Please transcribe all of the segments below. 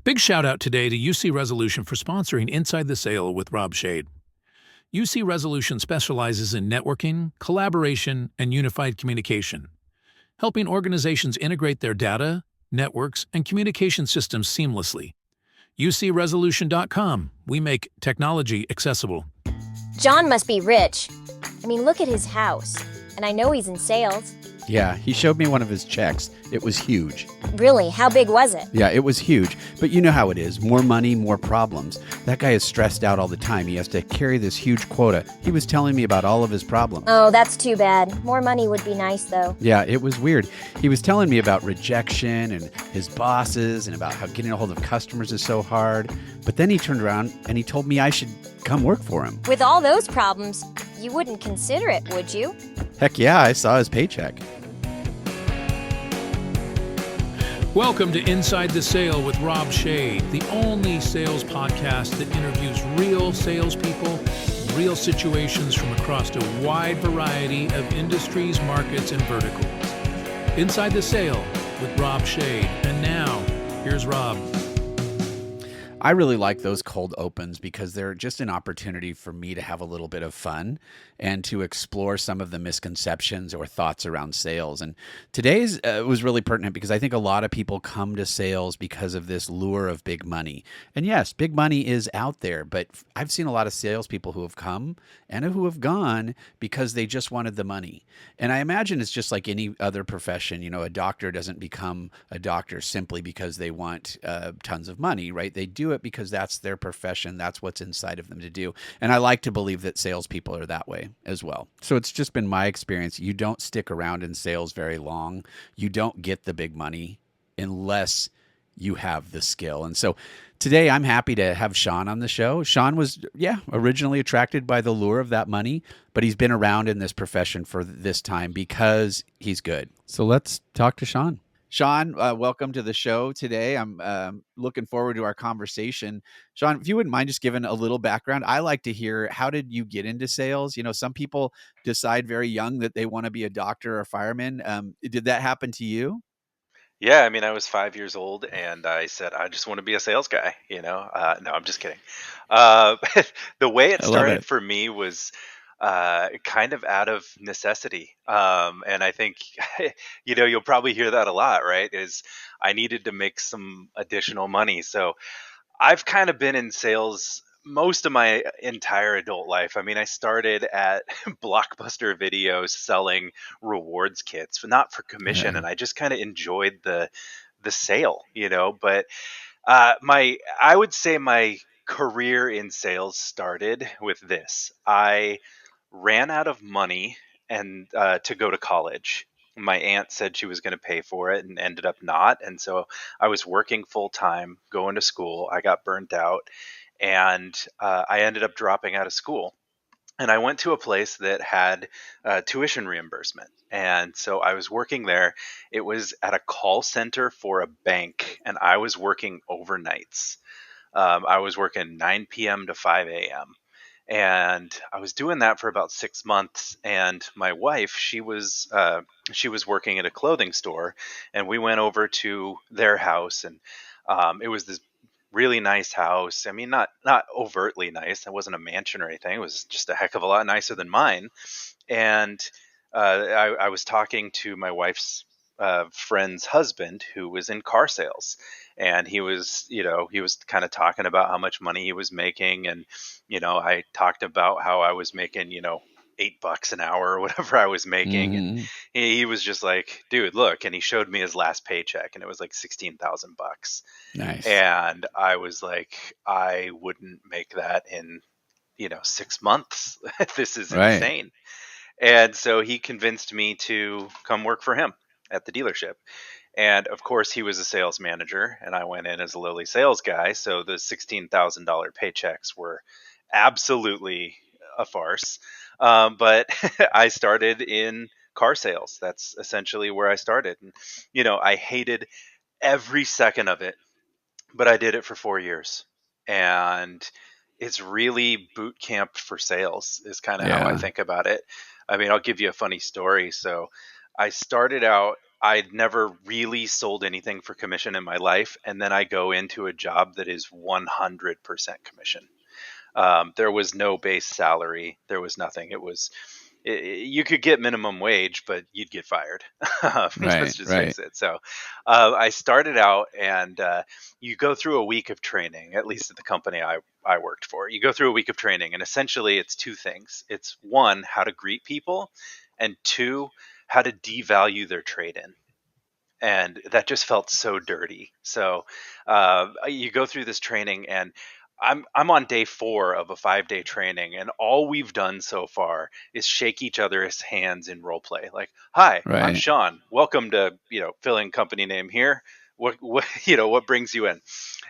Big shout out today to UC Resolution for sponsoring Inside the Sale with Rob Schade. UC Resolution specializes in networking, collaboration, and unified communication, helping organizations integrate their data, networks, and communication systems seamlessly. UCResolution.com. We make technology accessible. John must be rich. I mean, look at his house. And I know he's in sales. Yeah, he showed me one of his checks. It was huge. Really? How big was it? Yeah, it was huge. But you know how it is. More money, more problems. That guy is stressed out all the time. He has to carry this huge quota. He was telling me about all of his problems. Oh, that's too bad. More money would be nice, though. Yeah, it was weird. He was telling me about rejection and his bosses and about how getting a hold of customers is so hard. But then he turned around and he told me I should come work for him. With all those problems, you wouldn't consider it, would you? Heck yeah, I saw his paycheck. Welcome to Inside the Sale with Rob Schade, the only sales podcast that interviews real salespeople, real situations from across a wide variety of industries, markets, and verticals. Inside the Sale with Rob Schade. And now, here's Rob. I really like those cold opens because they're just an opportunity for me to have a little bit of fun and to explore some of the misconceptions or thoughts around sales. And today's was really pertinent because I think a lot of people come to sales because of this lure of big money. And yes, big money is out there, but I've seen a lot of salespeople who have come and who have gone because they just wanted the money. And I imagine it's just like any other profession. You know, a doctor doesn't become a doctor simply because they want tons of money, right? They do it because that's their profession. That's what's inside of them to do. And I like to believe that salespeople are that way as well. So it's just been my experience. You don't stick around in sales very long. You don't get the big money unless you have the skill. And so today I'm happy to have Shawn on the show. Shawn was, originally attracted by the lure of that money, but he's been around in this profession for this time because he's good. So let's talk to Shawn. Shawn, welcome to the show today. I'm looking forward to our conversation. Shawn, if you wouldn't mind just giving a little background, I like to hear, how did you get into sales? You know, some people decide very young that they want to be a doctor or a fireman. Did that happen to you? Yeah, I mean, I was 5 years old and I said, I just want to be a sales guy, No, I'm just kidding. Uh, the way it I love started it. for me was kind of out of necessity. And I think, you'll probably hear that a lot, right? Is I needed to make some additional money. So I've kind of been in sales most of my entire adult life. I mean, I started at Blockbuster Videos selling rewards kits, but not for commission, Yeah. and I just kind of enjoyed the sale, But I would say my career in sales started with this. I ran out of money and to go to college. My aunt said she was going to pay for it and ended up not. And so I was working full time, going to school. I got burnt out and I ended up dropping out of school. And I went to a place that had tuition reimbursement. And so I was working there. It was at a call center for a bank, and I was working overnights. I was working 9 p.m. to 5 a.m. And I was doing that for about 6 months. And my wife, she was working at a clothing store, and we went over to their house, and it was this really nice house. I mean, not overtly nice. It wasn't a mansion or anything. It was just a heck of a lot nicer than mine. And I was talking to my wife's friend's husband who was in car sales, and he was kind of talking about how much money he was making, and I talked about how I was making $8 an hour or whatever I was making, and Mm-hmm. he was just like, dude, look, and he showed me his last paycheck, and it was like $16,000. Nice. And I was like, I wouldn't make that in 6 months. This is Right. insane. And so he convinced me to come work for him at the dealership. And of course, he was a sales manager, and I went in as a lowly sales guy. So the $16,000 paychecks were absolutely a farce. But I started in car sales. That's essentially where I started. And, I hated every second of it, but I did it for 4 years. And it's really boot camp for sales, is kind of how I Yeah. think about it. I mean, I'll give you a funny story. So I started out, I'd never really sold anything for commission in my life, and then I go into a job that is 100% commission. There was no base salary. There was nothing. You could get minimum wage, but you'd get fired. Let's Right. just Right. face it. So I started out, and you go through a week of training, at least at the company I worked for. You go through a week of training, and essentially it's two things. It's one, how to greet people, and two, how to devalue their trade in. And that just felt so dirty. So you go through this training, and I'm on day 4 of a 5-day training, and all we've done so far is shake each other's hands in role play. Like, hi, I'm Right. Shawn. Welcome to fill in company name here. What what brings you in?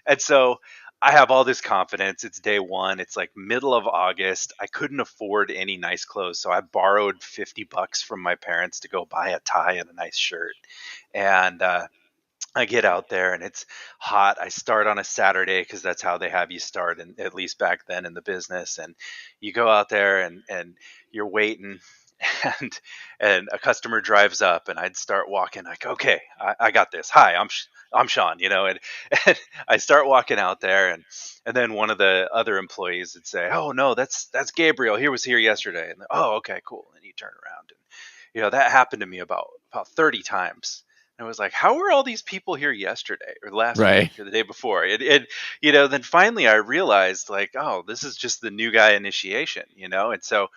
And so I have all this confidence. It's day 1. It's like middle of August. I couldn't afford any nice clothes, so I borrowed $50 from my parents to go buy a tie and a nice shirt. And I get out there, and it's hot. I start on a Saturday because that's how they have you start, and at least back then in the business. And you go out there, and you're waiting, and a customer drives up, and I'd start walking like, okay, I got this. Hi, I'm Shawn, and I start walking out there, and then one of the other employees would say, oh no, that's Gabriel. He was here yesterday. And oh, okay, cool. And you turn around, and that happened to me about 30 times. And I was like, how were all these people here yesterday or last Right. week or the day before? Then finally I realized, like, oh, this is just the new guy initiation. And so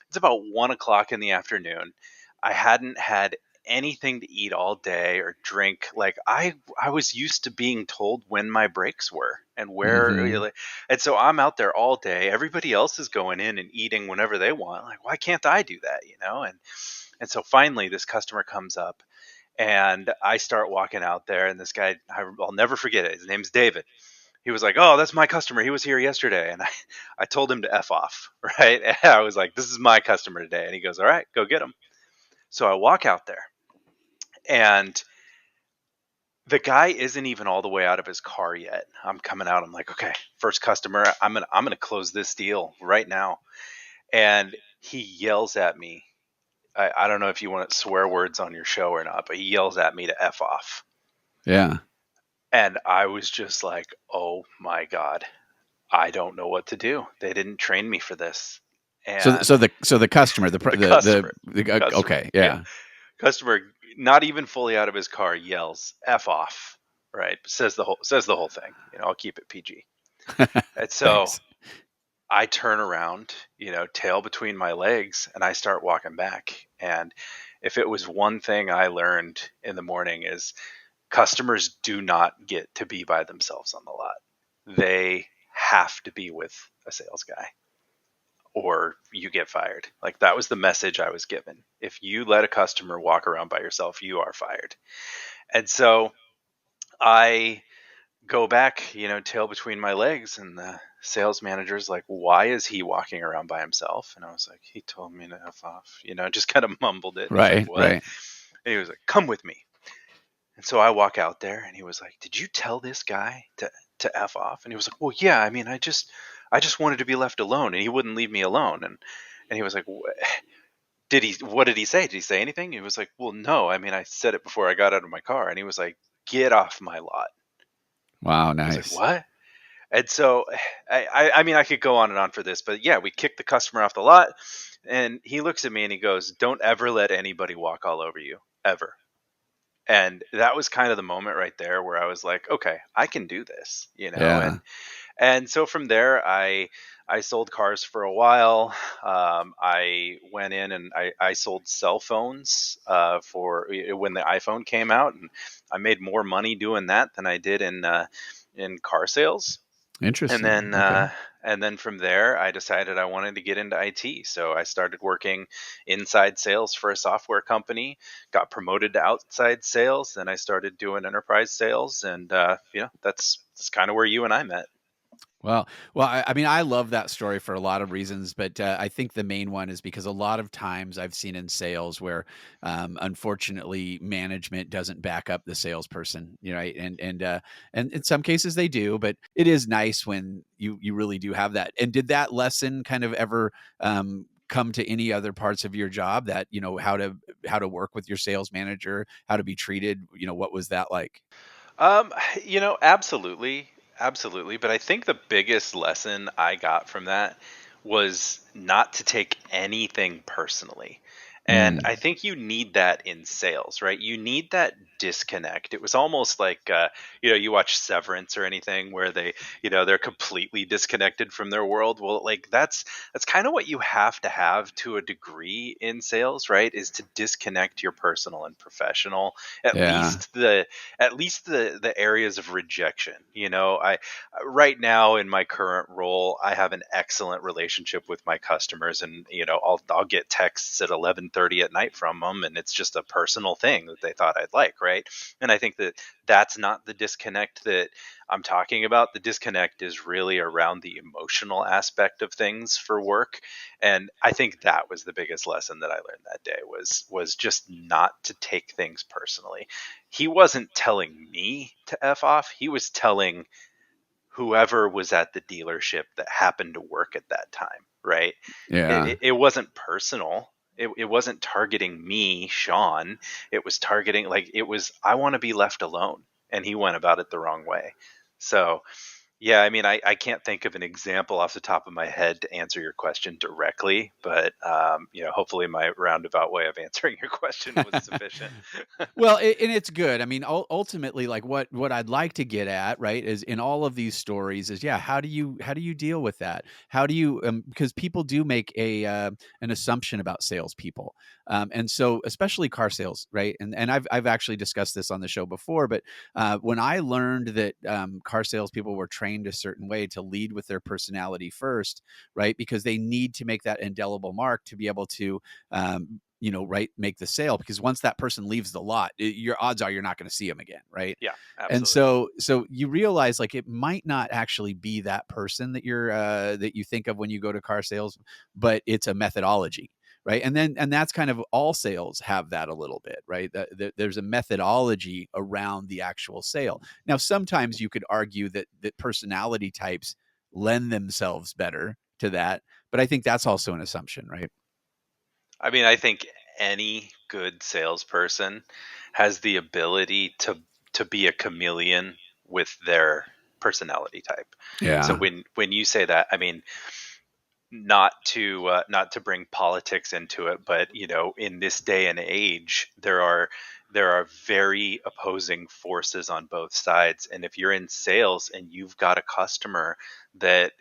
it's about 1 o'clock in the afternoon. I hadn't had anything to eat all day or drink. Like, I was used to being told when my breaks were and where, Hmm. and so I'm out there all day. Everybody else is going in and eating whenever they want. Like, why can't I do that? And so finally this customer comes up, and I start walking out there, and this guy, I'll never forget it. His name's David. He was like, oh, that's my customer. He was here yesterday. And I told him to F off, right? And I was like, this is my customer today. And he goes, all right, go get him. So I walk out there, and the guy isn't even all the way out of his car yet. I'm coming out. I'm like, okay, first customer. I'm gonna close this deal right now. And he yells at me. I don't know if you want swear words on your show or not, but he yells at me to F off. Yeah. And I was just like, oh my God, I don't know what to do. They didn't train me for this. So, And the customer, the customer, okay, yeah, yeah, customer, not even fully out of his car, yells "F off," right? Says the whole thing. I'll keep it PG. And so thanks. I turn around, tail between my legs, and I start walking back. And if it was one thing I learned in the morning, is customers do not get to be by themselves on the lot. They have to be with a sales guy, or you get fired. Like, that was the message I was given. If you let a customer walk around by yourself, you are fired. And so I go back, tail between my legs, and the sales manager's like, why is he walking around by himself? And I was like, he told me to F off, just kind of mumbled it. And he's like, Right. what? Right. And he was like, come with me. And so I walk out there, and he was like, did you tell this guy to F off? And he was like, well, yeah, I mean, I just wanted to be left alone, and he wouldn't leave me alone. And he was like, what did he say? Did he say anything? He was like, well, no, I mean, I said it before I got out of my car. And he was like, get off my lot. Wow. I was like, Nice. what? And so I mean, I could go on and on for this, but yeah, we kicked the customer off the lot, and he looks at me and he goes, don't ever let anybody walk all over you, ever. And that was kind of the moment right there where I was like, okay, I can do this. Yeah. And so from there, I sold cars for a while. I went in and I sold cell phones for when the iPhone came out, and I made more money doing that than I did in car sales. And Interesting. then Okay. from there, I decided I wanted to get into IT. So I started working inside sales for a software company, got promoted to outside sales. Then I started doing enterprise sales, and that's kind of where you and I met. Well, I mean, I love that story for a lot of reasons, but I think the main one is because a lot of times I've seen in sales where, unfortunately, management doesn't back up the salesperson, right? And in some cases they do, but it is nice when you really do have that. And did that lesson kind of ever come to any other parts of your job that, how to work with your sales manager, how to be treated? What was that like? Um, absolutely, absolutely. But I think the biggest lesson I got from that was not to take anything personally. And Mm, I think you need that in sales, right? You need that disconnect. It was almost like, you watch Severance or anything where they're completely disconnected from their world. Well, like that's kind of what you have to a degree in sales, right? Is to disconnect your personal and professional, at yeah. least the areas of rejection. I right now in my current role, I have an excellent relationship with my customers, and I'll get texts at 11:30 at night from them, and it's just a personal thing that they thought I'd like, right? And I think that that's not the disconnect that I'm talking about. The disconnect is really around the emotional aspect of things for work, and I think that was the biggest lesson that I learned that day was just not to take things personally. He wasn't telling me to F off. He was telling whoever was at the dealership that happened to work at that time, right? It, Yeah. it, it wasn't personal. It wasn't targeting me, Shawn. It was targeting, like, it was, I want to be left alone. And he went about it the wrong way. So, yeah, I mean, I can't think of an example off the top of my head to answer your question directly, but, hopefully my roundabout way of answering your question was sufficient. Well, and it's good. I mean, ultimately, like what I'd like to get at, right, is in all of these stories is, yeah, how do you deal with that? How do you because people do make an assumption about salespeople, and so especially car sales, right? And I've actually discussed this on the show before, but when I learned that car salespeople were trained a certain way to lead with their personality first, right, because they need to make that indelible mark to be able to right, make the sale, because once that person leaves the lot, your odds are you're not going to see them again, right? Yeah, And absolutely. so you realize like it might not actually be that person that you think of when you go to car sales, but it's a methodology, right? And that's kind of all sales have that a little bit, right? There's a methodology around the actual sale. Now, sometimes you could argue that personality types lend themselves better to that, but I think that's also an assumption, right? I mean, I think any good salesperson has the ability to be a chameleon with their personality type. So Yeah. when you say that, I mean, not to bring politics into it, but in this day and age, there are very opposing forces on both sides. And if you're in sales and you've got a customer that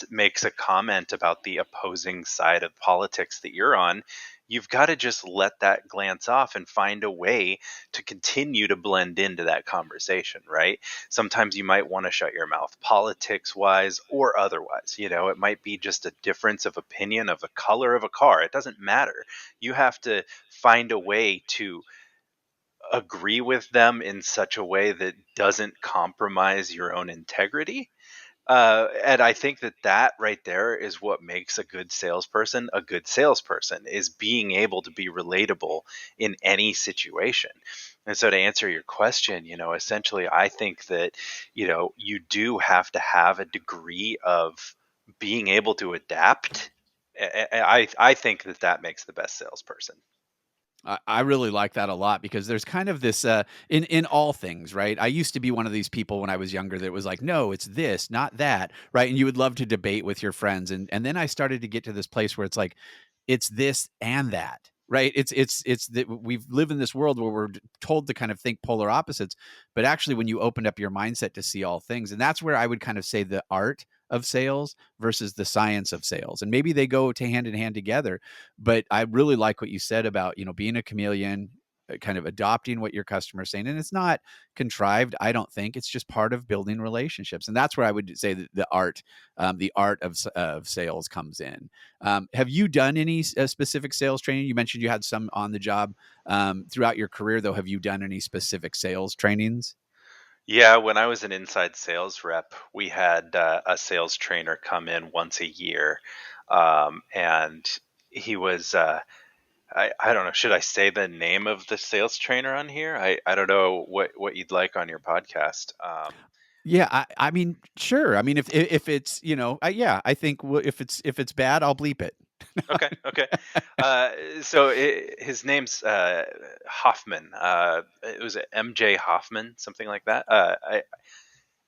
makes a comment about the opposing side of politics that you're on, you've got to just let that glance off and find a way to continue to blend into that conversation, right? Sometimes you might want to shut your mouth, politics wise or otherwise. It might be just a difference of opinion of the color of a car. It doesn't matter. You have to find a way to agree with them in such a way that doesn't compromise your own integrity. And I think that right there is what makes a good salesperson, is being able to be relatable in any situation. And so to answer your question, essentially, I think that, you do have to have a degree of being able to adapt. I think that makes the best salesperson. I really like that a lot, because there's kind of this in all things, right? I used to be one of these people when I was younger that was like, no, it's this, not that, right? And you would love to debate with your friends, and then I started to get to this place where it's like, it's this and that, right? It's that we live in this world where we're told to kind of think polar opposites, but actually, when you open up your mindset to see all things, and that's where I would kind of say the art of sales versus the science of sales, and maybe they go to hand in hand together. But I really like what you said about, being a chameleon, kind of adopting what your customer's saying. And it's not contrived, I don't think. It's just part of building relationships. And that's where I would say that the art of sales comes in. Have you done any specific sales training? You mentioned you had some on the job throughout your career, though. Have you done any specific sales trainings? Yeah, when I was an inside sales rep, we had a sales trainer come in once a year, and he was. I don't know. Should I say the name of the sales trainer on here? I don't know what you'd like on your podcast. Yeah, I mean, sure. I mean, if it's, yeah, I think if it's bad, I'll bleep it. Okay, okay. His name's Hoffman. It was MJ Hoffman, something like that.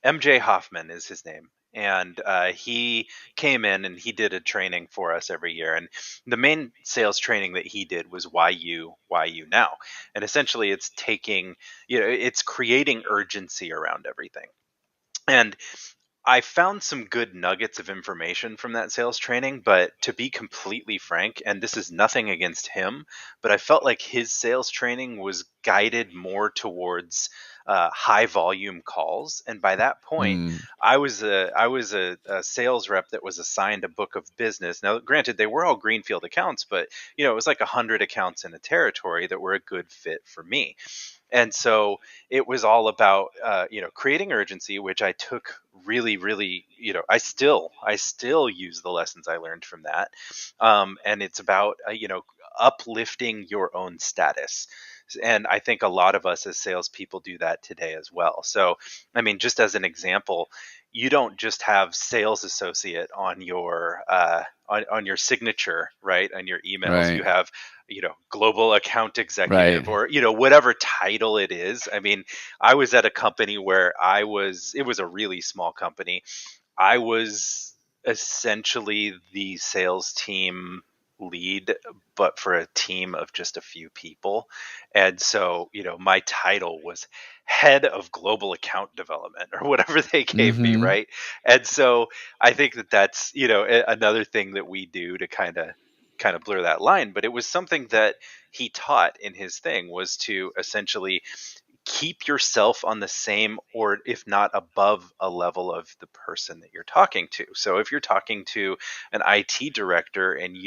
MJ Hoffman is his name. And he came in and he did a training for us every year. And the main sales training that he did was why you now. And essentially, it's it's creating urgency around everything. And I found some good nuggets of information from that sales training, but to be completely frank, and this is nothing against him, but I felt like his sales training was guided more towards high volume calls. And by that point, Mm, I was a sales rep that was assigned a book of business. Now, granted, they were all greenfield accounts, but it was like 100 accounts in a territory that were a good fit for me. And so it was all about creating urgency, which I took really, really, I still use the lessons I learned from that. And it's about uplifting your own status. And I think a lot of us as salespeople do that today as well. So I mean, just as an example, you don't just have sales associate on your on your signature, right, on your emails. You right, have global account right. executive, or whatever title it is. I mean, I was at a company where it was a really small company. I was essentially the sales team lead, but for a team of just a few people. And so, my title was head of global account development or whatever they gave me, Mm-hmm. right? And so I think that that's, another thing that we do to kind of blur that line. But it was something that he taught in his thing, was to essentially keep yourself on the same, or if not above, a level of the person that you're talking to. So if you're talking to an IT director and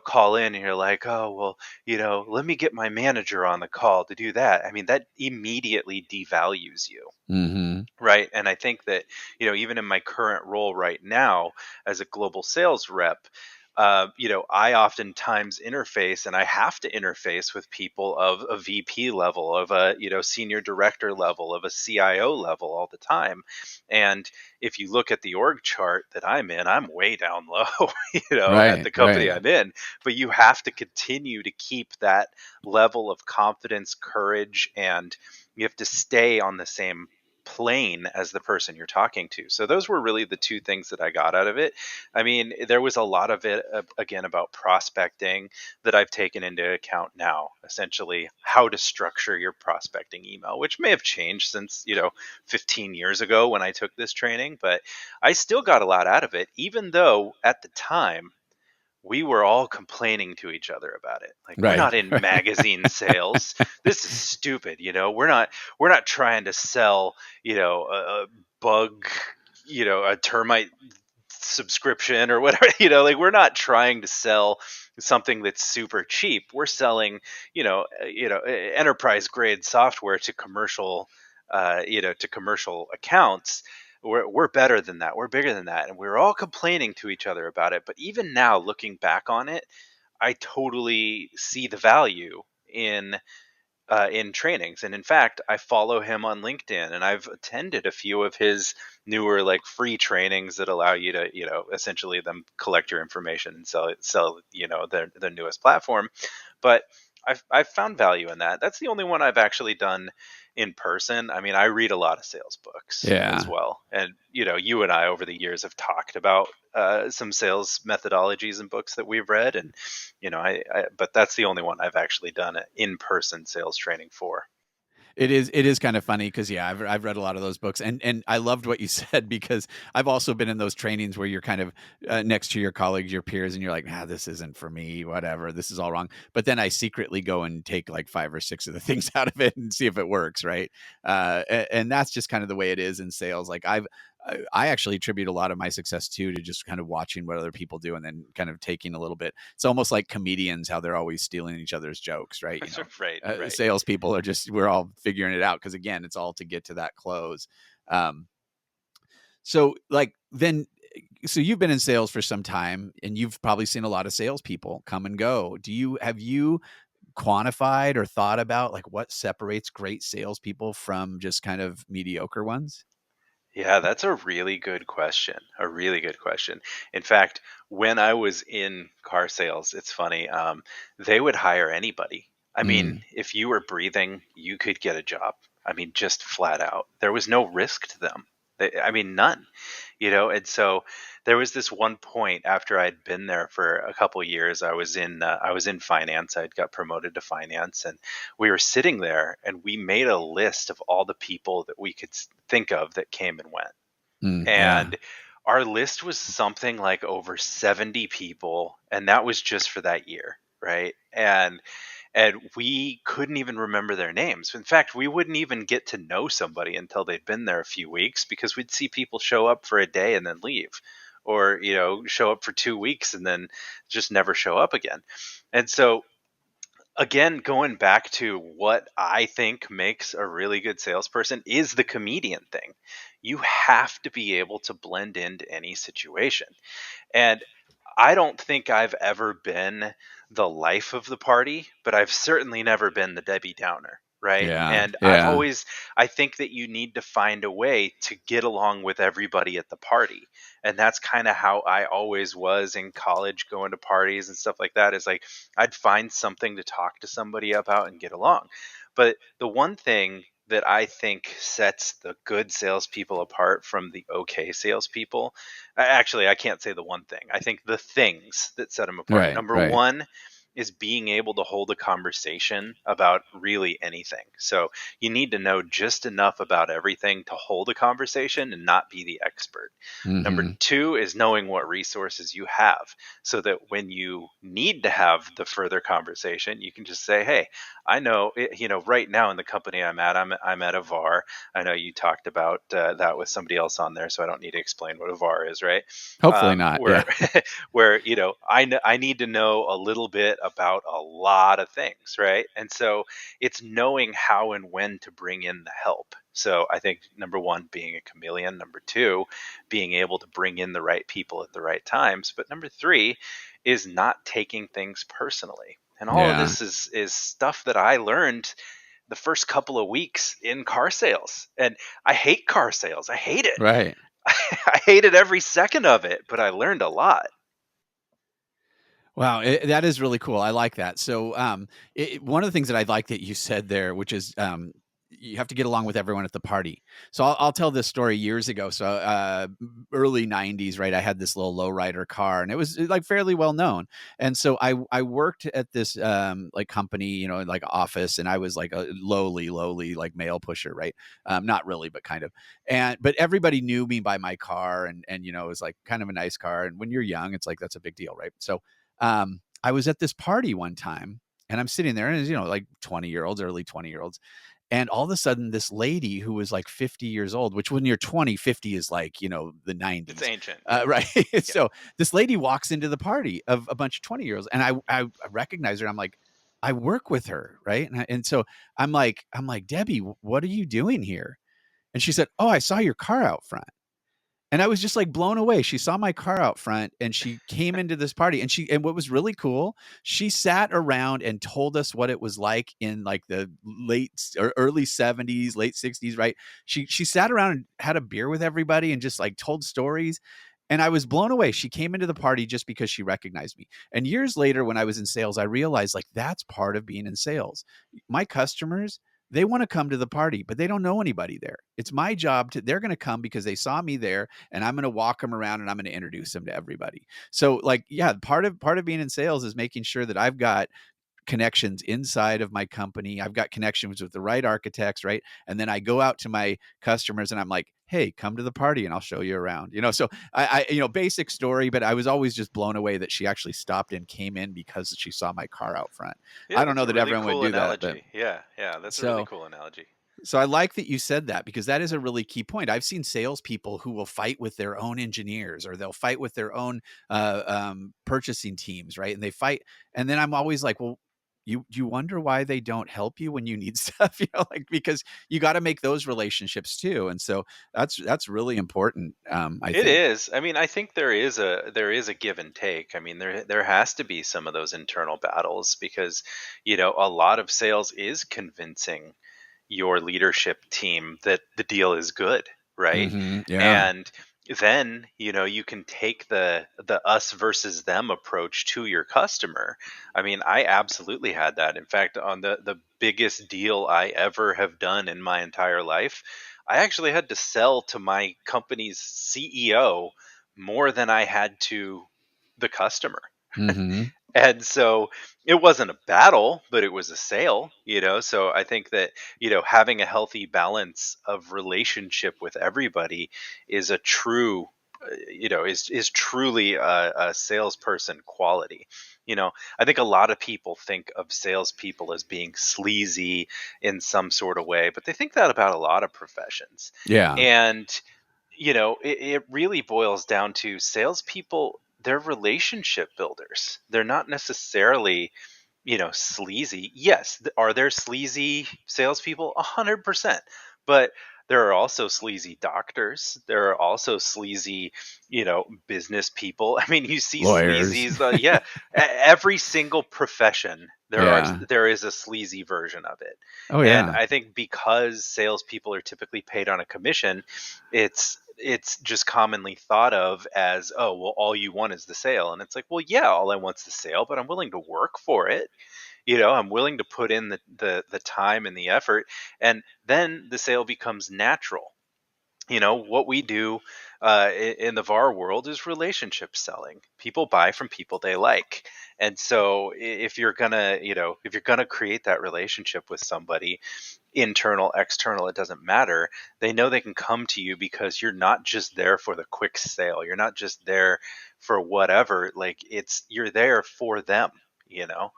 call in and you're like, oh, well, let me get my manager on the call to do that. I mean, that immediately devalues you. Mm-hmm. Right. And I think that, even in my current role right now as a global sales rep, I oftentimes interface, and I have to interface with people of a VP level, of a, senior director level, of a CIO level all the time. And if you look at the org chart that I'm in, I'm way down low, at Right, the company right. I'm in. But you have to continue to keep that level of confidence, courage, and you have to stay on the same plane as the person you're talking to. So those were really the two things that I got out of it. I mean, there was a lot of it, again, about prospecting that I've taken into account now. Essentially, how to structure your prospecting email, which may have changed since 15 years ago when I took this training, but I still got a lot out of it, even though at the time we were all complaining to each other about it. Like, we're Right, not in right. magazine sales. This is stupid. We're not trying to sell, a bug, a termite subscription or whatever. Like, we're not trying to sell something that's super cheap. We're selling, enterprise grade software to commercial accounts. We're better than that. We're bigger than that. And we were all complaining to each other about it. But even now, looking back on it, I totally see the value in trainings. And in fact, I follow him on LinkedIn, and I've attended a few of his newer, like, free trainings that allow you to, essentially them collect your information and sell their newest platform. But I've found value in that. That's the only one I've actually done in person. I mean, I read a lot of sales books as Yeah. well, and you and I over the years have talked about some sales methodologies and books that we've read, and but that's the only one I've actually done an in-person sales training for. It is kind of funny because yeah, I've read a lot of those books, and I loved what you said because I've also been in those trainings where you're kind of next to your colleagues, your peers, and you're like, ah, this isn't for me, whatever, this is all wrong. But then I secretly go and take like 5 or 6 of the things out of it and see if it works, right? And that's just kind of the way it is in sales. Like I actually attribute a lot of my success too to just kind of watching what other people do and then kind of taking a little bit. It's almost like comedians, how they're always stealing each other's jokes, right? Right, right. Salespeople are just, we're all figuring it out because again, it's all to get to that close. Um, so like then, so you've been in sales for some time and you've probably seen a lot of salespeople come and go. Have you quantified or thought about like what separates great salespeople from just kind of mediocre ones? Yeah, that's a really good question. A really good question. In fact, when I was in car sales, it's funny, they would hire anybody. I mean, Mm, if you were breathing, you could get a job. I mean, just flat out. There was no risk to them. I mean, none, and so there was this one point after I'd been there for a couple years. I was in finance. I'd got promoted to finance, and we were sitting there, and we made a list of all the people that we could think of that came and went. yeah. And our list was something like over 70 people, and that was just for that year, right? And we couldn't even remember their names. In fact, we wouldn't even get to know somebody until they'd been there a few weeks, because we'd see people show up for a day and then leave, or show up for 2 weeks and then just never show up again. And so, again, going back to what I think makes a really good salesperson is the comedian thing. You have to be able to blend into any situation. And I don't think I've ever been the life of the party, but I've certainly never been the Debbie Downer, right? Yeah. And Yeah. I think that you need to find a way to get along with everybody at the party. And that's kind of how I always was in college, going to parties and stuff like that. Is like, I'd find something to talk to somebody about and get along. But the one thing that I think sets the good salespeople apart from the okay salespeople, actually, I can't say the one thing. I think the things that set them apart. Right. Number Right. one is being able to hold a conversation about really anything. So you need to know just enough about everything to hold a conversation and not be the expert. Number Hmm. two is knowing what resources you have, so that when you need to have the further conversation, you can just say, "Hey, I know, right now in the company I'm at a VAR. I know you talked about that with somebody else on there, so I don't need to explain what a VAR is, right? Hopefully not. Where Yeah. where I need to know a little bit about a lot of things, right? And so it's knowing how and when to bring in the help. So I think number one, being a chameleon. Number two, being able to bring in the right people at the right times. But number three is not taking things personally. And all of Yeah. this is stuff that I learned the first couple of weeks in car sales. And I hate car sales. I hate it. Right. I hated every second of it, but I learned a lot. Wow, that is really cool. I like that. So, one of the things that I like that you said there, which is, you have to get along with everyone at the party. So I'll tell this story years ago. So, early '90s, right? I had this little lowrider car, and it was like fairly well known. And so I worked at this like company, like office, and I was like a lowly like mail pusher, right? Not really, but kind of. But everybody knew me by my car, and it was like kind of a nice car. And when you're young, it's like that's a big deal, right? So I was at this party one time, and I'm sitting there, and it's, like 20-year-olds, early 20-year-olds. And all of a sudden, this lady who was like 50 years old, which when you're 20, 50 is like, the It's 90s. ancient. Yeah. Right. Yeah. So this lady walks into the party of a bunch of 20-year-olds, and I recognize her. I'm like, I work with her. Right. And so I'm like, Debbie, what are you doing here? And she said, Oh, I saw your car out front. And I was just like blown away. She saw my car out front and she came into this party, and what was really cool, she sat around and told us what it was like in like the or early 70s, late 60s, right? She sat around and had a beer with everybody and just like told stories. And I was blown away. She came into the party just because she recognized me. And years later, when I was in sales, I realized like that's part of being in sales. My customers, they want to come to the party, but they don't know anybody there. It's my job they're going to come because they saw me there, and I'm going to walk them around and I'm going to introduce them to everybody. So like, yeah, part of being in sales is making sure that I've got connections inside of my company. I've got connections with the right architects, right? And then I go out to my customers and I'm like, hey, come to the party and I'll show you around. So basic story, but I was always just blown away that she actually stopped and came in because she saw my car out front. Yeah, I don't that's know a that really everyone would cool do that, but analogy. Yeah, yeah, that's a really so cool analogy. so I like that you said that, because that is a really key point. I've seen salespeople who will fight with their own engineers, or they'll fight with their own purchasing teams, right? And they fight, and then I'm always like, well, you wonder why they don't help you when you need stuff, like, because you got to make those relationships too. And so that's really important, I It think. is. I mean, I think there is a give and take. I mean, there has to be some of those internal battles, because a lot of sales is convincing your leadership team that the deal is good, right? Yeah. And then, you can take the us versus them approach to your customer. I mean, I absolutely had that. In fact, on the biggest deal I ever have done in my entire life, I actually had to sell to my company's CEO more than I had to the customer. Hmm. And so it wasn't a battle, but it was a sale. So I think that, having a healthy balance of relationship with everybody is a true, is truly a salesperson quality. I think a lot of people think of salespeople as being sleazy in some sort of way, but they think that about a lot of professions. Yeah. And it really boils down to salespeople. They're relationship builders. They're not necessarily, sleazy. Yes, are there sleazy salespeople? 100%. But there are also sleazy doctors. There are also sleazy, business people. I mean, you see Lawyers. sleazies. Yeah, every single profession Yeah. there is a sleazy version of it. Oh, And yeah. I think because salespeople are typically paid on a commission, it's just commonly thought of as, oh, well, all you want is the sale. And it's like, well, yeah, all I want's the sale, but I'm willing to work for it. I'm willing to put in the time and the effort, and then the sale becomes natural. What we do in the VAR world is relationship selling. People buy from people they like. And so if you're gonna, if you're gonna create that relationship with somebody, internal, external, it doesn't matter. They know they can come to you because you're not just there for the quick sale. You're not just there for whatever. Like, you're there for them, you know?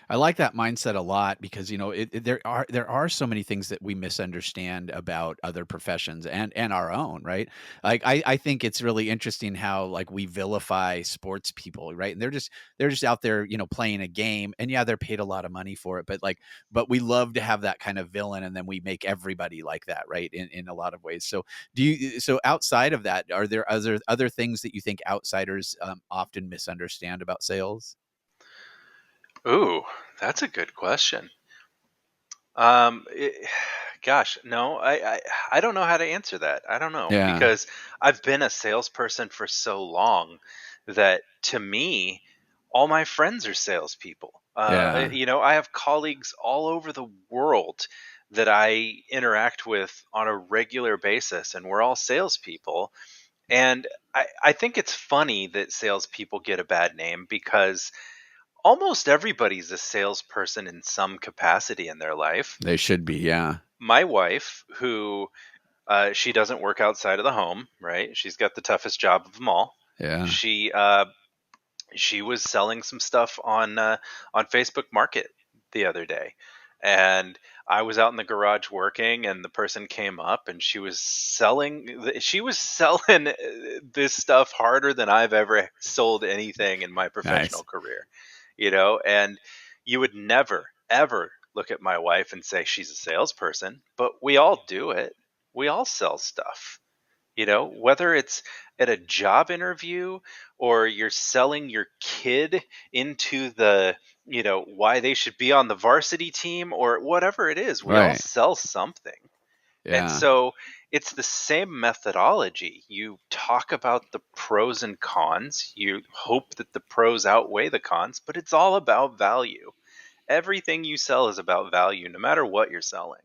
I like that mindset a lot because there are so many things that we misunderstand about other professions and our own, right? Like I think it's really interesting how like we vilify sports people, right? And they're just out there, playing a game, and yeah, they're paid a lot of money for it, but we love to have that kind of villain, and then we make everybody like that, right? In a lot of ways. So outside of that, are there other things that you think outsiders often misunderstand about sales? Ooh, that's a good question. It, gosh, no, I don't know how to answer that. I don't know, Yeah. because I've been a salesperson for so long that, to me, all my friends are salespeople. Yeah. I have colleagues all over the world that I interact with on a regular basis, and we're all salespeople. And I think it's funny that salespeople get a bad name, because almost everybody's a salesperson in some capacity in their life. They should be, yeah. My wife, who she doesn't work outside of the home, right? She's got the toughest job of them all. Yeah. She she was selling some stuff on Facebook Market the other day, and I was out in the garage working, and the person came up, and she was selling this stuff harder than I've ever sold anything in my professional Nice. career. And you would never ever look at my wife and say she's a salesperson, but we all do it. We all sell stuff. Whether it's at a job interview, or you're selling your kid into why they should be on the varsity team, or whatever it is, we all Right. sell something. And Yeah. so it's the same methodology. You talk about the pros and cons, you hope that the pros outweigh the cons, but it's all about value. Everything you sell is about value, no matter what you're selling.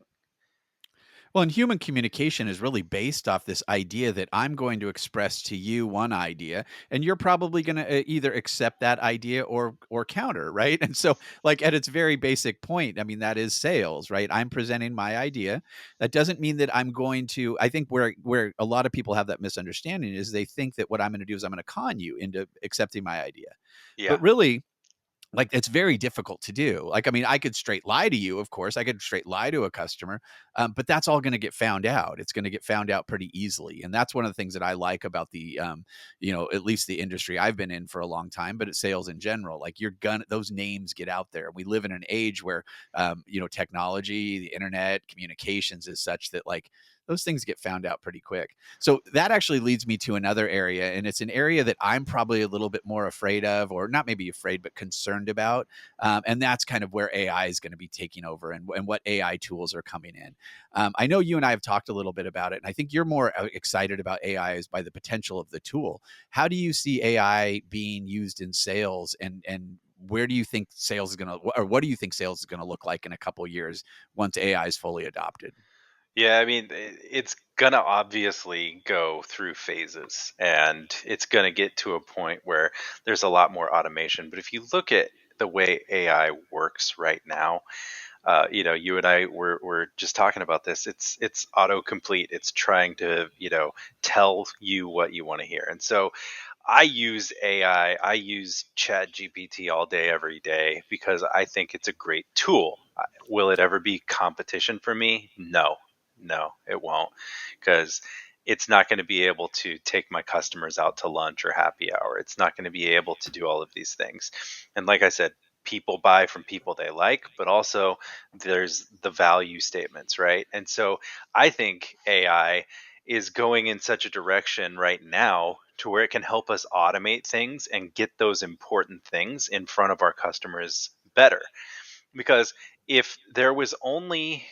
Well, and human communication is really based off this idea that I'm going to express to you one idea, and you're probably going to either accept that idea or counter, right? And so, like at its very basic point, I mean, that is sales, right? I'm presenting my idea. That doesn't mean that I'm going to. I think where a lot of people have that misunderstanding is they think that what I'm going to do is I'm going to con you into accepting my idea, Yeah. but really, like, it's very difficult to do. Like, I mean, I could straight lie to you, of course. I could straight lie to a customer, but that's all gonna get found out. It's gonna get found out pretty easily, and that's one of the things that I like about at least the industry I've been in for a long time, but it's sales in general. Like, you're gonna those names get out there. We live in an age where, technology, the internet, communications is such that, like, those things get found out pretty quick. So that actually leads me to another area, and it's an area that I'm probably a little bit more afraid of, or not maybe afraid, but concerned about. And that's kind of where AI is going to be taking over, and what AI tools are coming in. I know you and I have talked a little bit about it, and I think you're more excited about AI is by the potential of the tool. How do you see AI being used in sales, and where do you think sales is going to, or what do you think sales is going to look like in a couple of years once AI is fully adopted? Yeah, I mean, it's gonna obviously go through phases, and it's gonna get to a point where there's a lot more automation. But if you look at the way AI works right now, you and I were just talking about this. It's autocomplete. It's trying to, tell you what you want to hear. And so I use AI. I use Chat GPT all day, every day, because I think it's a great tool. Will it ever be competition for me? No, no, it won't, because it's not going to be able to take my customers out to lunch or happy hour. It's not going to be able to do all of these things. And like I said, people buy from people they like, but also there's the value statements, right? And so I think AI is going in such a direction right now to where it can help us automate things and get those important things in front of our customers better. Because if there was only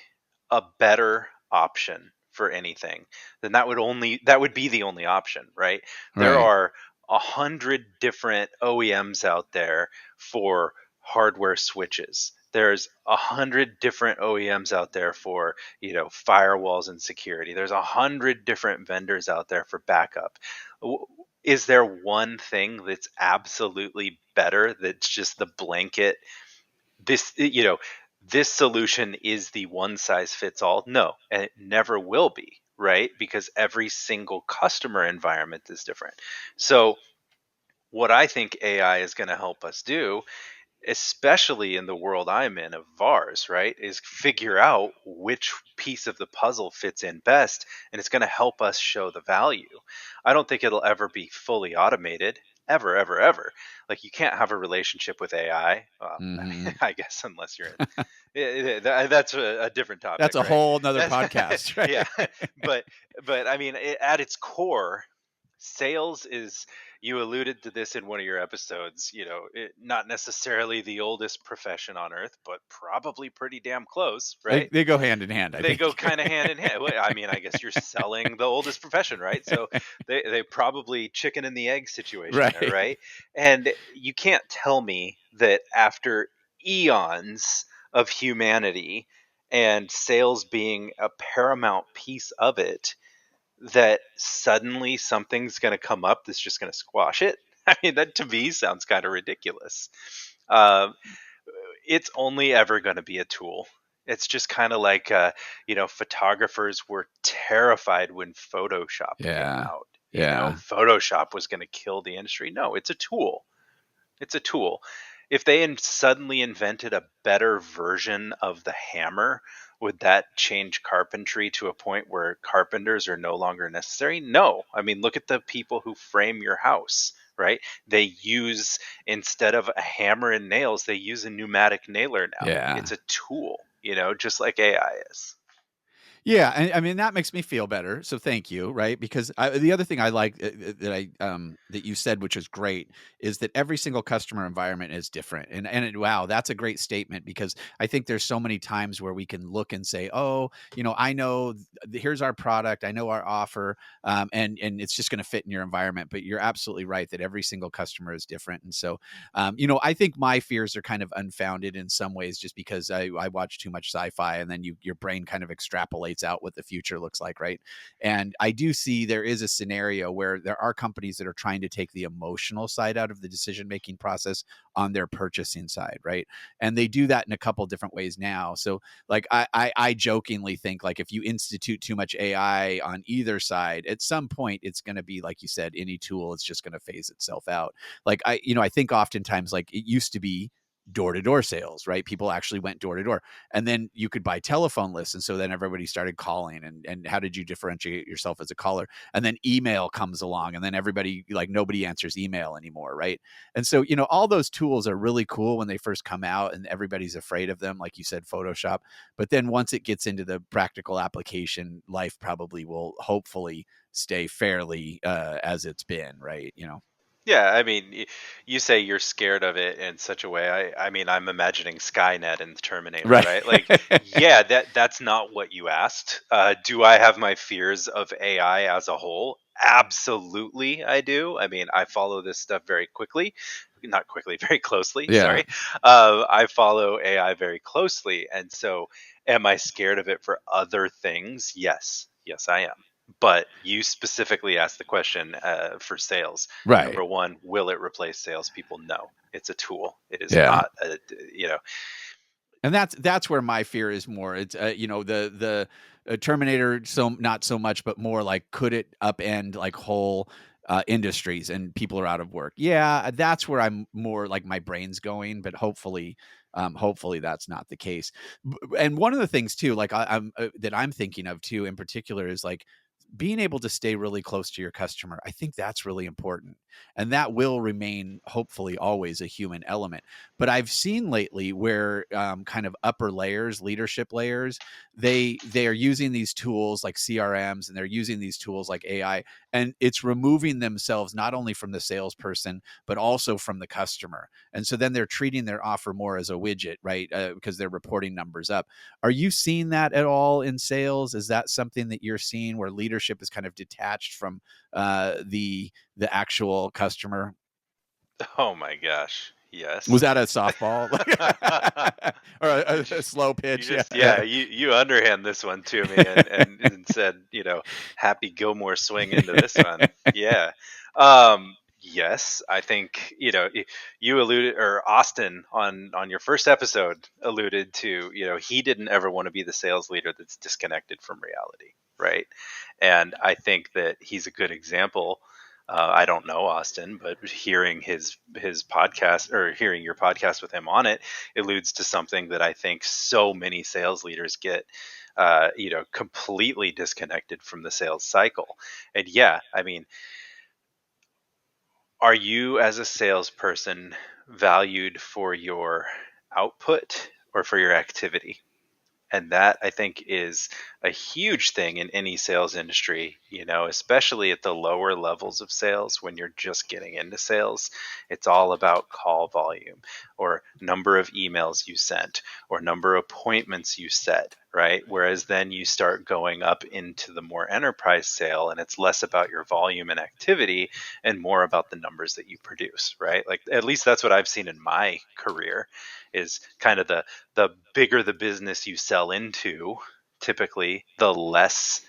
a better option for anything, then that would be the only option, right? There Right. are 100 different OEMs out there for hardware switches. There's 100 different OEMs out there for, firewalls and security. There's 100 different vendors out there for backup. Is there one thing that's absolutely better, that's just the blanket, this you know this solution is the one size fits all? No, and it never will be, right? Because every single customer environment is different. So what I think AI is going to help us do, especially in the world I'm in of VARs, right, is figure out which piece of the puzzle fits in best, and it's going to help us show the value. I don't think it'll ever be fully automated, ever, ever, ever. Like, you can't have a relationship with AI. Well, Hmm. I guess unless you're in, that's a different That's topic, a right? whole nother That's, podcast, yeah, right? but I mean, at its core, sales is, you alluded to this in one of your episodes, not necessarily the oldest profession on earth, but probably pretty damn close, they, right? they go hand in hand, I They go think. kind of hand in hand. Well, I mean, I guess you're selling the oldest profession, right? So they probably chicken and the egg situation there, Right. right? And you can't tell me that after eons of humanity and sales being a paramount piece of it, that suddenly something's going to come up that's just going to squash it. I mean, that to me sounds kind of ridiculous. Um, it's only ever going to be a tool. It's just kind of like, photographers were terrified when Photoshop came Yeah. out. Yeah. Photoshop was going to kill the industry. No, it's a tool. It's a tool. If they suddenly invented a better version of the hammer, would that change carpentry to a point where carpenters are no longer necessary? No. I mean, look at the people who frame your house, right? They use, instead of a hammer and nails, they use a pneumatic nailer now. Yeah. It's a tool, just like AI is. Yeah, and I mean, that makes me feel better, so thank you, right? Because the other thing I like, that you said, which is great, is that every single customer environment is different, wow, that's a great statement, because I think there's so many times where we can look and say, oh, I know here's our product, I know our offer, and it's just going to fit in your environment. But you're absolutely right that every single customer is different, and so I think my fears are kind of unfounded in some ways, just because I watch too much sci-fi, and then your brain kind of extrapolates out what the future looks like, right? And I do see there is a scenario where there are companies that are trying to take the emotional side out of the decision-making process on their purchasing side, right? And they do that in a couple different ways now. So like I jokingly think, like, if you institute too much AI on either side, at some point it's going to be, like you said, any tool, it's just going to phase itself out. Like I think oftentimes, like, it used to be door-to-door sales, right? People actually went door to door. And then you could buy telephone lists. And so then everybody started calling. And how did you differentiate yourself as a caller? And then email comes along, and then everybody, like, nobody answers email anymore, right? And so, all those tools are really cool when they first come out and everybody's afraid of them, like you said, Photoshop. But then once it gets into the practical application, life probably will hopefully stay fairly as it's been, right? Yeah, I mean, you say you're scared of it in such a way. I mean, I'm imagining Skynet and the Terminator, Right. right? Like, yeah, that's not what you asked. Do I have my fears of AI as a whole? Absolutely, I do. I mean, I follow this stuff very quickly, not quickly, very closely. Yeah. Sorry, I follow AI very closely, and so am I scared of it for other things? Yes, yes, I am. But you specifically asked the question for sales. Right. Number one, will it replace salespeople? No, it's a tool. It is Yeah. not a, you know, And that's where my fear is more. It's the Terminator, so not so much, but more like, could it upend like whole industries and people are out of work? Yeah, that's where I'm more like my brain's going. But hopefully that's not the case. And one of the things too, like I'm that I'm thinking of too in particular, is like being able to stay really close to your customer. I think that's really important, and that will remain hopefully always a human element. But I've seen lately where kind of upper layers, leadership layers, they are using these tools like CRMs, and they're using these tools like AI, and it's removing themselves not only from the salesperson but also from the customer. And so then they're treating their offer more as a widget, right? Because they're reporting numbers up. Are you seeing that at all in sales? Is that something that you're seeing, where leadership is kind of detached from the actual customer? oh my gosh, Was yes. that a softball? Or a slow You pitch? Yeah. just, yeah, you underhand this one to me and said, happy Gilmore swing into this one. Yeah. Yes, I think, you alluded, or Austin on your first episode alluded to, he didn't ever want to be the sales leader that's disconnected from reality, right? And I think that he's a good example. I don't know Austin, but hearing his podcast, or hearing your podcast with him on it, alludes to something that I think so many sales leaders get, completely disconnected from the sales cycle. And yeah, I mean, are you as a salesperson valued for your output or for your activity? And that, I think, is a huge thing in any sales industry, especially at the lower levels of sales. When you're just getting into sales, it's all about call volume, or number of emails you sent, or number of appointments you set, right? Whereas then you start going up into the more enterprise sale, and it's less about your volume and activity and more about the numbers that you produce, right? Like, at least that's what I've seen in my career, is kind of the bigger the business you sell into, typically the less,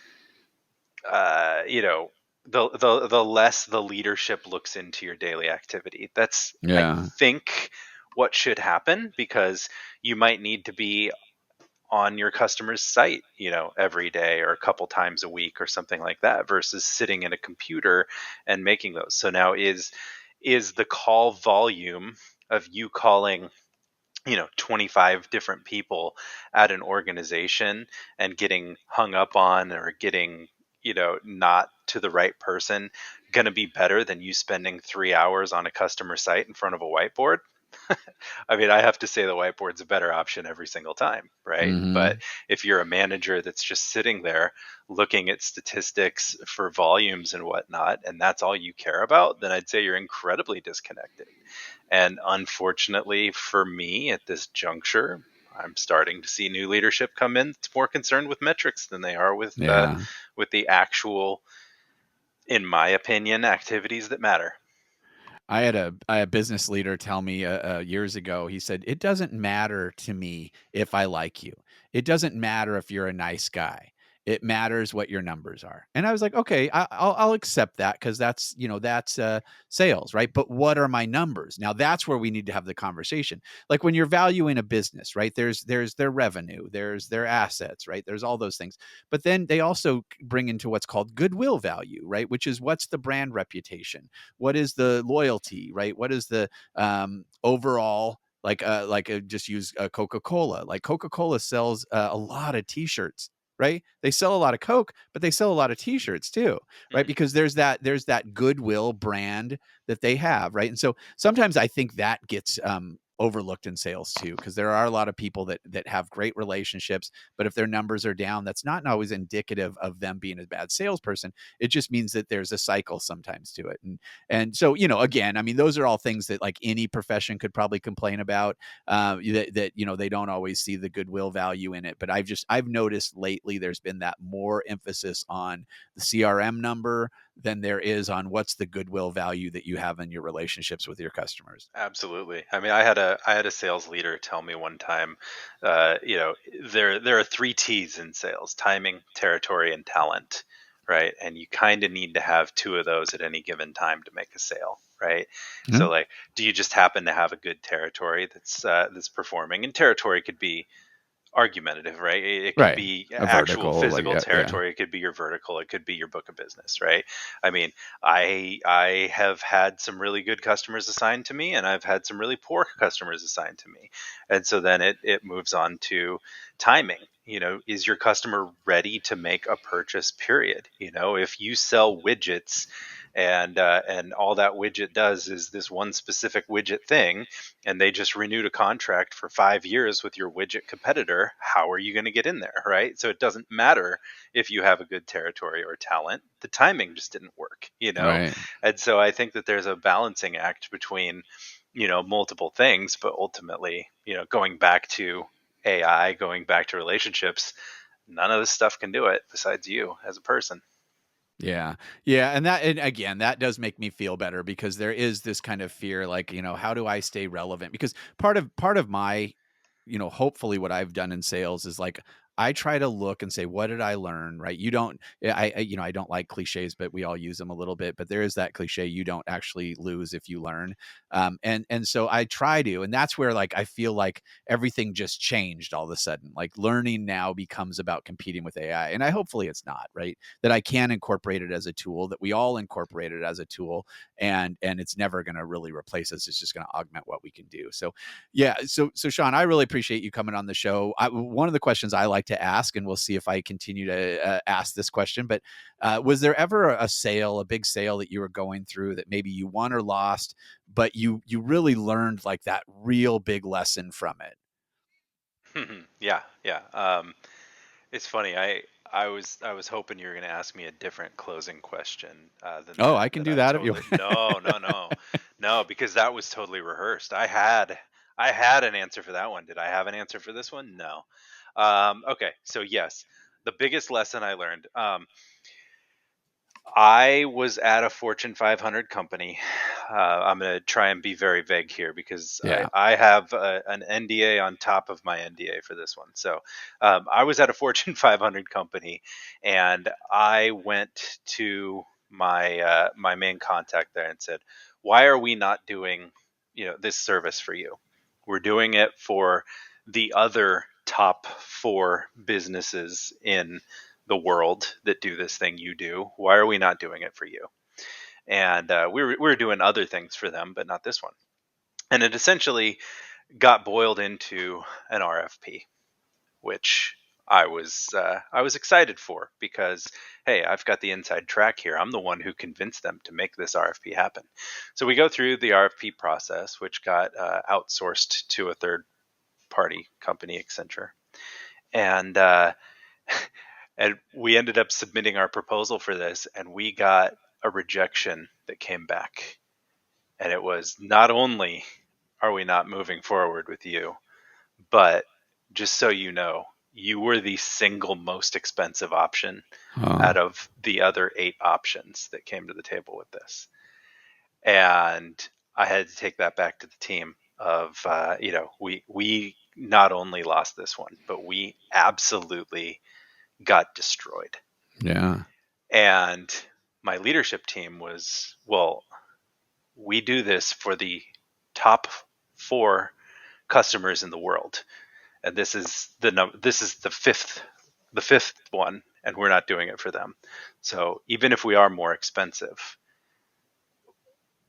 you know, the less the leadership looks into your daily activity. That's, I Yeah. think, what should happen, because you might need to be on your customer's site, every day or a couple times a week or something like that, versus sitting in a computer and making those. So now is the call volume of you calling 25 different people at an organization and getting hung up on, or getting not to the right person, going to be better than you spending 3 hours on a customer site in front of a whiteboard? I mean, I have to say the whiteboard's a better option every single time, right? But Hmm. if you're a manager that's just sitting there looking at statistics for volumes and whatnot, and that's all you care about, then I'd say you're incredibly disconnected. And unfortunately for me at this juncture, I'm starting to see new leadership come in that's more concerned with metrics than they are Yeah. with the actual, in my opinion, activities that matter. I had a business leader tell me years ago. He said, "It doesn't matter to me if I like you. It doesn't matter if you're a nice guy. It matters what your numbers are." And I was like, "Okay, I'll accept that, because that's sales, right? But what are my numbers?" Now that's where we need to have the conversation. Like when you're valuing a business, right? There's their revenue, there's their assets, right? There's all those things. But then they also bring into what's called goodwill value, right? Which is, what's the brand reputation? What is the loyalty, right? What is the overall just use Coca-Cola. Like Coca-Cola sells a lot of t-shirts, right? They sell a lot of Coke, but they sell a lot of t-shirts too, right? Mhm. Because there's that goodwill brand that they have, right? And so sometimes I think that gets overlooked in sales too, because there are a lot of people that have great relationships, but if their numbers are down, that's not always indicative of them being a bad salesperson. It just means that there's a cycle sometimes to it. And so, again, I mean, those are all things that like any profession could probably complain about, that they don't always see the goodwill value in it. But I've noticed lately there's been that more emphasis on the CRM number than there is on what's the goodwill value that you have in your relationships with your customers. Absolutely. I mean, I had a sales leader tell me one time, there are three T's in sales: timing, territory, and talent, right? And you kind of need to have two of those at any given time to make a sale, right? Mhm. So, like, do you just happen to have a good territory that's performing? And territory could be argumentative, right? It could Right. be A actual vertical, like, physical yeah, yeah. territory. It could be your vertical. It could be your book of business, right? I mean, I have had some really good customers assigned to me, and I've had some really poor customers assigned to me, and so then it moves on to timing. Is your customer ready to make a purchase? Period. If you sell widgets, and all that widget does is this one specific widget thing, and they just renewed a contract for 5 years with your widget competitor, how are you going to get in there, right? So it doesn't matter if you have a good territory or talent, the timing just didn't work. Right. And so I think that there's a balancing act between, multiple things, but ultimately, going back to AI, going back to relationships, none of this stuff can do it besides you as a person. Yeah. Yeah, and again, that does make me feel better because there is this kind of fear, like, how do I stay relevant? Because part of my, hopefully what I've done in sales is like I try to look and say, what did I learn? Right. You don't, I don't like cliches, but we all use them a little bit. But there is that cliche, you don't actually lose if you learn. And so I try to, and that's where like I feel like everything just changed all of a sudden. Like learning now becomes about competing with AI. And hopefully it's not, right? That I can incorporate it as a tool, that we all incorporate it as a tool, and it's never going to really replace us. It's just going to augment what we can do. So yeah, so Shawn, I really appreciate you coming on the show. One of the questions I like to ask, and we'll see if I continue to ask this question, but was there ever a big sale that you were going through that maybe you won or lost, but you really learned like that real big lesson from it? Yeah, yeah. It's funny. I was hoping you were going to ask me a different closing question than Oh, that. I can That do I that if you totally no, no, no, no, because that was totally rehearsed. I had an answer for that one. Did I have an answer for this one? No. Okay, so yes, the biggest lesson I learned. I was at a Fortune 500 company. I'm going to try and be very vague here because I, Yeah. I have an NDA on top of my NDA for this one. So I was at a Fortune 500 company, and I went to my main contact there and said, "Why are we not doing this service for you? We're doing it for the other top four businesses in the world that do this thing you do. Why are we not doing it for you?" And we were doing other things for them, but not this one. And it essentially got boiled into an RFP, which I was excited for because, hey, I've got the inside track here. I'm the one who convinced them to make this RFP happen. So we go through the RFP process, which got outsourced to a third party company, Accenture, and and we ended up submitting our proposal for this, and we got a rejection that came back. And it was, not only are we not moving forward with you, but just so you know, you were the single most expensive option Oh, out of the other 8 options that came to the table with this. And I had to take that back to the team of, we not only lost this one, but we absolutely got destroyed. yeah. And my leadership team was, well, we do this for the top four customers in the world, and this is the fifth one, and we're not doing it for them. So even if we are more expensive,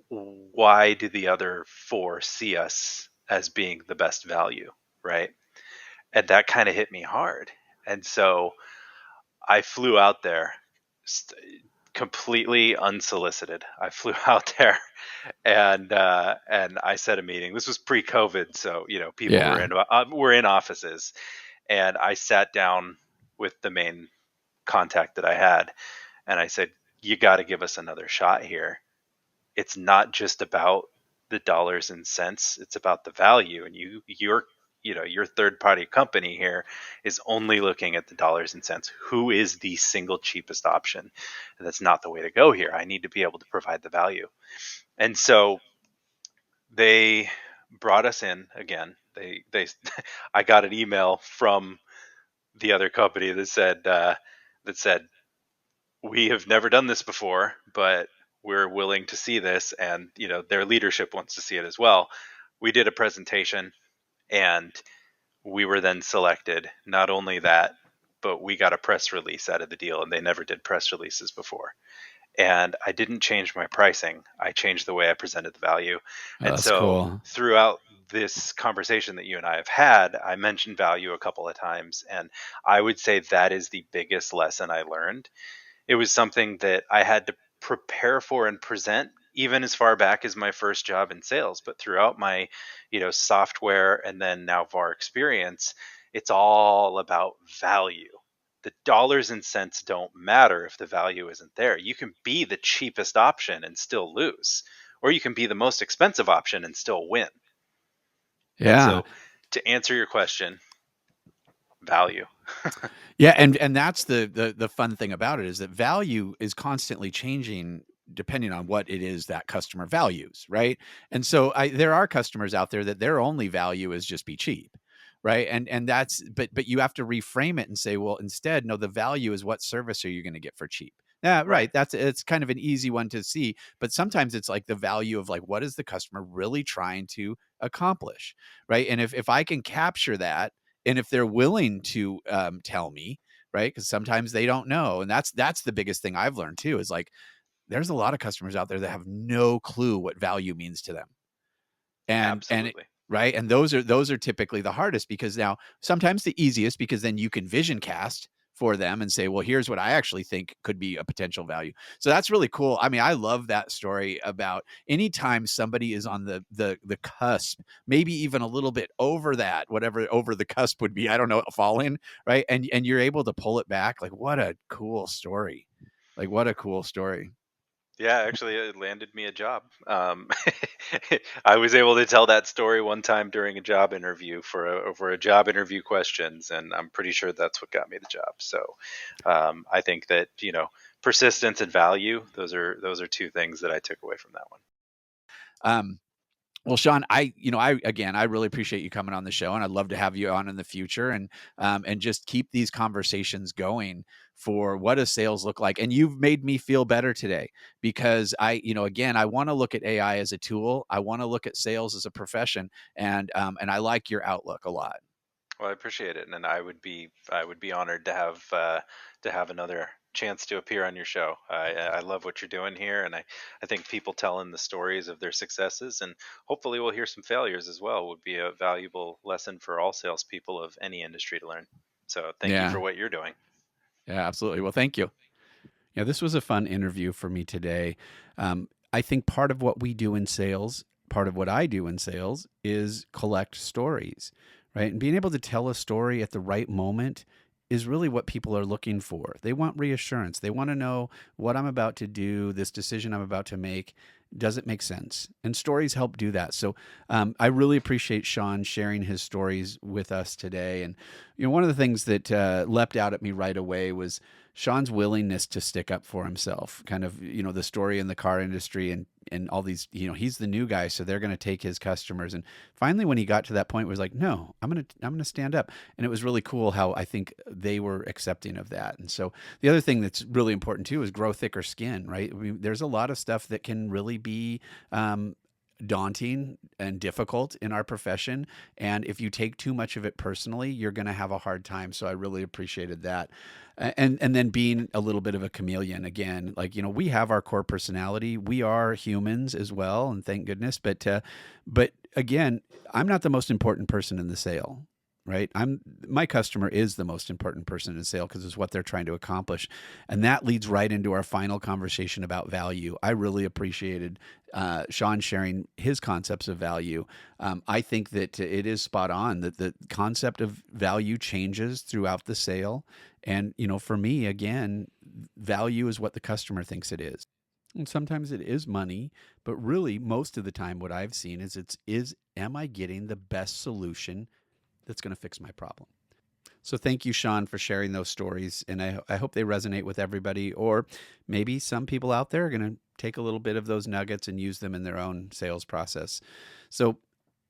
why do the other four see us as being the best value, right? And that kind of hit me hard. And so I flew out there st- completely unsolicited. I flew out there and I set a meeting. This was pre-COVID, so people Yeah. were in offices, and I sat down with the main contact that I had, and I said, "You got to give us another shot here. It's not just about the dollars and cents; it's about the value. And your third party company here is only looking at the dollars and cents. Who is the single cheapest option? And that's not the way to go here. I need to be able to provide the value." And so they brought us in again. They I got an email from the other company that said we have never done this before, but we're willing to see this, and their leadership wants to see it as well. We did a presentation, and we were then selected. Not only that, but we got a press release out of the deal, and they never did press releases before. And I didn't change my pricing. I changed the way I presented the value. Oh, And that's so cool. throughout this conversation that you and I have had, I mentioned value a couple of times, and I would say that is the biggest lesson I learned. It was something that I had to prepare for and present even as far back as my first job in sales, but throughout my, software and then now VAR experience, it's all about value. The dollars and cents don't matter if the value isn't there. You can be the cheapest option and still lose, or you can be the most expensive option and still win. And Yeah. so to answer your question, value. Yeah, and that's the fun thing about it is that value is constantly changing depending on what it is that customer values, right? And so there are customers out there that their only value is just be cheap, right? And that's but you have to reframe it and say, well, instead, no, the value is what service are you going to get for cheap? Yeah, Right. right. It's kind of an easy one to see, but sometimes it's like the value of like what is the customer really trying to accomplish, right? And if I can capture that, and if they're willing to tell me, right? Because sometimes they don't know, and that's the biggest thing I've learned too. Is like there's a lot of customers out there that have no clue what value means to them. And Absolutely. right, and those are typically the hardest because now sometimes the easiest because then you can vision cast for them and say, well, here's what I actually think could be a potential value. So that's really cool. I mean, I love that story about anytime somebody is on the cusp, maybe even a little bit over that, whatever over the cusp would be, I don't know, falling, right? And you're able to pull it back. Like what a cool story. Like what a cool story. Yeah, actually, it landed me a job. I was able to tell that story one time during a job interview for a job interview questions, and I'm pretty sure that's what got me the job. So, I think that persistence and value those are two things that I took away from that one. Um, Well, Shawn, I really appreciate you coming on the show, and I'd love to have you on in the future, and just keep these conversations going for what does sales look like. And you've made me feel better today because again, I want to look at AI as a tool. I want to look at sales as a profession, and I like your outlook a lot. Well, I appreciate it, and I would be honored to have another chance to appear on your show. I love what you're doing here, and I think people telling the stories of their successes, and hopefully we'll hear some failures as well, would be a valuable lesson for all salespeople of any industry to learn. So thank you for Yeah, what you're doing. yeah, absolutely. Well, thank you. Yeah, this was a fun interview for me today. I think part of what we do in sales, part of what I do in sales is collect stories, right? And being able to tell a story at the right moment is really what people are looking for. They want reassurance. They want to know what I'm about to do, this decision I'm about to make. Does it make sense? And stories help do that. So I really appreciate Shawn sharing his stories with us today. And one of the things that leapt out at me right away was Shawn's willingness to stick up for himself. Kind of the story in the car industry and all these he's the new guy, so they're going to take his customers. And finally, when he got to that point, was like, no, I'm gonna stand up. And it was really cool how I think they were accepting of that. And so the other thing that's really important too is grow thicker skin, right? I mean, there's a lot of stuff that can really be daunting and difficult in our profession. And if you take too much of it personally, you're going to have a hard time. So I really appreciated that. And then being a little bit of a chameleon again, like, we have our core personality. We are humans as well. And thank goodness. But again, I'm not the most important person in the sale, right? My customer is the most important person in the sale because it's what they're trying to accomplish. And that leads right into our final conversation about value. I really appreciated Shawn sharing his concepts of value. I think that it is spot on that the concept of value changes throughout the sale. And, for me, again, value is what the customer thinks it is. And sometimes it is money, but really most of the time what I've seen is am I getting the best solution that's going to fix my problem? So thank you, Shawn, for sharing those stories. And I hope they resonate with everybody, or maybe some people out there are going to take a little bit of those nuggets and use them in their own sales process. So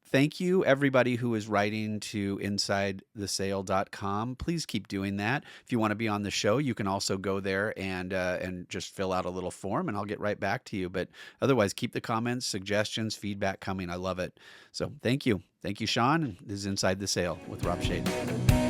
thank you, everybody who is writing to insidethesale.com. Please keep doing that. If you want to be on the show, you can also go there and just fill out a little form, and I'll get right back to you. But otherwise, keep the comments, suggestions, feedback coming. I love it. So thank you. Thank you, Shawn. This is Inside the Sale with Rob Schade.